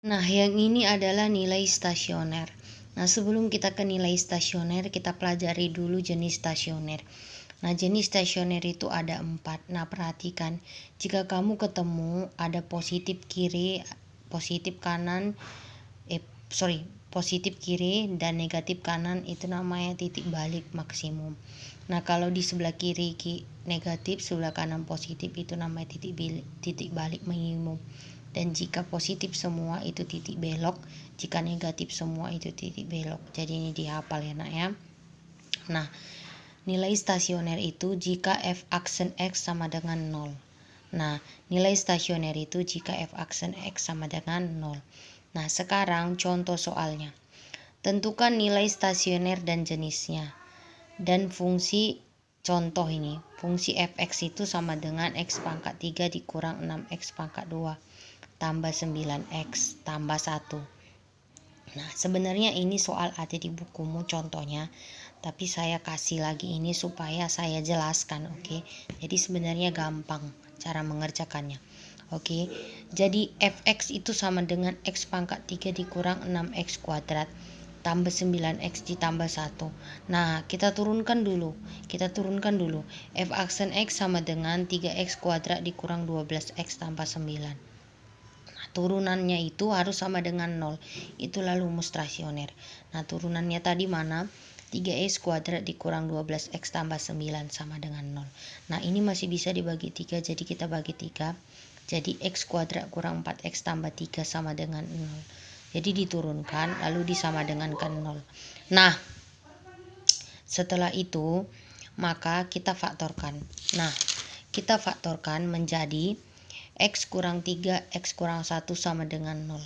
Nah, yang ini adalah nilai stasioner. Nah, sebelum kita ke nilai stasioner, kita pelajari dulu jenis stasioner. Nah, jenis stasioner itu ada 4. Nah, perhatikan, jika kamu ketemu ada positif kiri, positif kanan, positif kiri dan negatif kanan, itu namanya titik balik maksimum. Nah, kalau di sebelah kiri negatif, sebelah kanan positif, itu namanya titik balik minimum. Dan jika positif semua itu titik belok, jika negatif semua itu titik belok. Jadi ini dihafal ya nak ya. Nah, nilai stasioner itu jika f aksen x sama dengan 0. Nah, nilai stasioner itu jika f aksen x sama dengan 0. Nah, sekarang contoh soalnya. Tentukan nilai stasioner dan jenisnya. Dan fungsi contoh ini, fungsi fx itu sama dengan x pangkat 3 dikurang 6x pangkat 2 tambah 9x tambah 1. Nah, sebenarnya ini soal ada di bukumu contohnya, tapi saya kasih lagi ini supaya saya jelaskan, oke? Jadi sebenarnya gampang cara mengerjakannya. Oke. Jadi fx itu sama dengan x pangkat 3 dikurang 6x kuadrat tambah 9x ditambah 1. Nah, kita turunkan dulu. F aksen x sama dengan 3x kuadrat dikurang 12x tambah 9. Turunannya itu harus sama dengan 0. Itulah rumus stasioner. Nah, turunannya tadi mana? 3x kuadrat dikurang 12x tambah 9 sama dengan 0. Nah, ini masih bisa dibagi 3, jadi kita bagi 3. Jadi x kuadrat kurang 4x tambah 3 sama dengan 0. Jadi diturunkan lalu disama dengankan 0. Nah, setelah itu maka kita faktorkan. Nah, kita faktorkan menjadi x kurang 3, x kurang 1 sama dengan 0.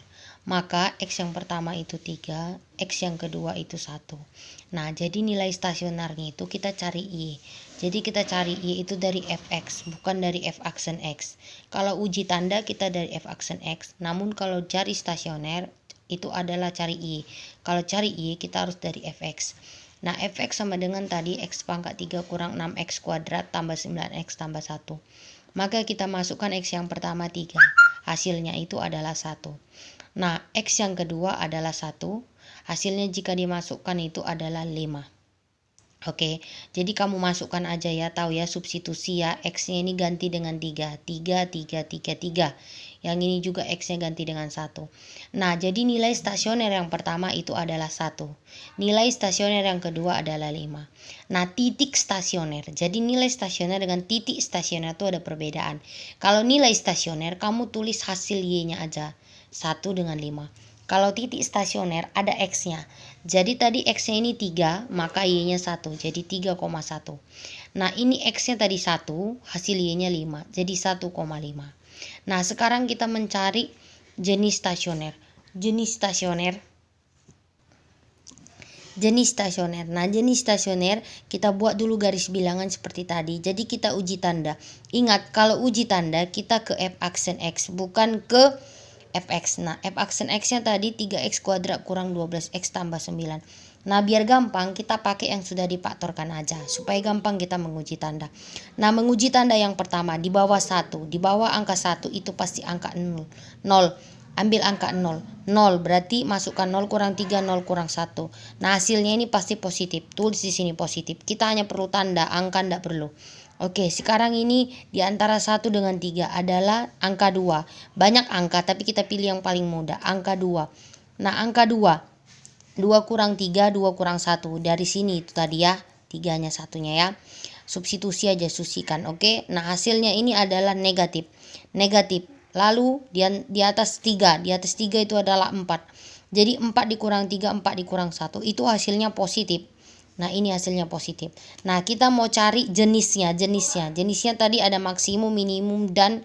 Maka x yang pertama itu 3, x yang kedua itu 1. Nah, jadi nilai stasionernya itu kita cari y. Jadi kita cari y itu dari fx, bukan dari f aksen x. Kalau uji tanda kita dari f aksen x, namun kalau cari stasioner itu adalah cari y. Kalau cari y kita harus dari fx. Nah, fx sama dengan tadi x pangkat 3 kurang 6x kuadrat tambah 9x tambah 1. Maka kita masukkan x yang pertama 3. Hasilnya itu adalah 1. Nah, x yang kedua adalah 1. Hasilnya jika dimasukkan itu adalah 5. Oke, jadi kamu masukkan aja ya, tahu ya substitusi ya. X-nya ini ganti dengan 3. 3, 3, 3, 3. Yang ini juga X-nya ganti dengan 1. Nah, jadi nilai stasioner yang pertama itu adalah 1. Nilai stasioner yang kedua adalah 5. Nah, titik stasioner. Jadi nilai stasioner dengan titik stasioner itu ada perbedaan. Kalau nilai stasioner, kamu tulis hasil Y-nya aja. 1 dengan 5. Kalau titik stasioner ada X-nya. Jadi tadi X-nya ini 3, maka Y-nya 1. Jadi 3,1. Nah, ini X-nya tadi 1, hasil Y-nya 5. Jadi 1,5. Nah, sekarang kita mencari jenis stasioner. Jenis stasioner. Nah, jenis stasioner kita buat dulu garis bilangan seperti tadi. Jadi kita uji tanda. Ingat, kalau uji tanda kita ke F aksen X, bukan ke fx. Nah, f aksen x-nya tadi 3x kuadrat kurang 12x tambah 9. Nah, biar gampang kita pakai yang sudah difaktorkan aja supaya gampang kita menguji tanda. Nah, menguji tanda yang pertama di bawah 1, di bawah angka 1 itu pasti angka 0. 0. Ambil angka 0. 0 berarti masukkan 0 kurang 3, 0 kurang 1. Nah, hasilnya ini pasti positif. Tulis di sini positif. Kita hanya perlu tanda, angka enggak perlu. Oke, sekarang ini di antara 1 dengan 3 adalah angka 2. Banyak angka tapi kita pilih yang paling mudah, angka 2. Nah, angka 2. 2 kurang 3, 2 kurang 1. Dari sini itu tadi ya, 3-nya satunya ya. Substitusi aja, susikan, oke. Nah, hasilnya ini adalah negatif. Negatif. Lalu di atas 3, di atas 3 itu adalah 4. Jadi 4 dikurang 3, 4 dikurang 1. Itu hasilnya positif. Nah, ini hasilnya positif. Nah, kita mau cari jenisnya. Jenisnya tadi ada maksimum, minimum, dan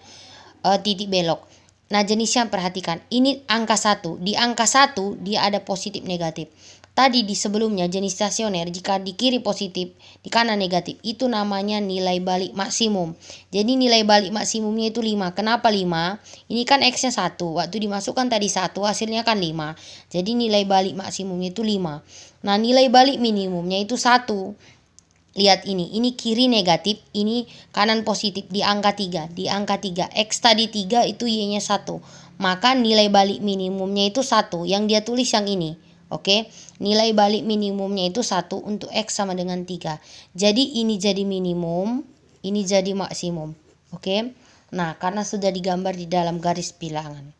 titik belok. Nah, jenisnya perhatikan. Ini angka 1. Di angka 1 dia ada positif negatif. Tadi di sebelumnya jenis stasioner jika di kiri positif, di kanan negatif, itu namanya nilai balik maksimum. Jadi nilai balik maksimumnya itu 5. Kenapa 5? Ini kan X-nya 1. Waktu dimasukkan tadi 1, hasilnya kan 5. Jadi nilai balik maksimumnya itu 5. Nah, nilai balik minimumnya itu 1. Lihat ini kiri negatif, ini kanan positif di angka 3. Di angka 3, X tadi 3 itu Y-nya 1. maka nilai balik minimumnya itu 1. Yang dia tulis yang ini. Oke, nilai balik minimumnya itu 1 untuk X sama dengan 3. Jadi ini jadi minimum, ini jadi maksimum. Oke, nah karena sudah digambar di dalam garis bilangan.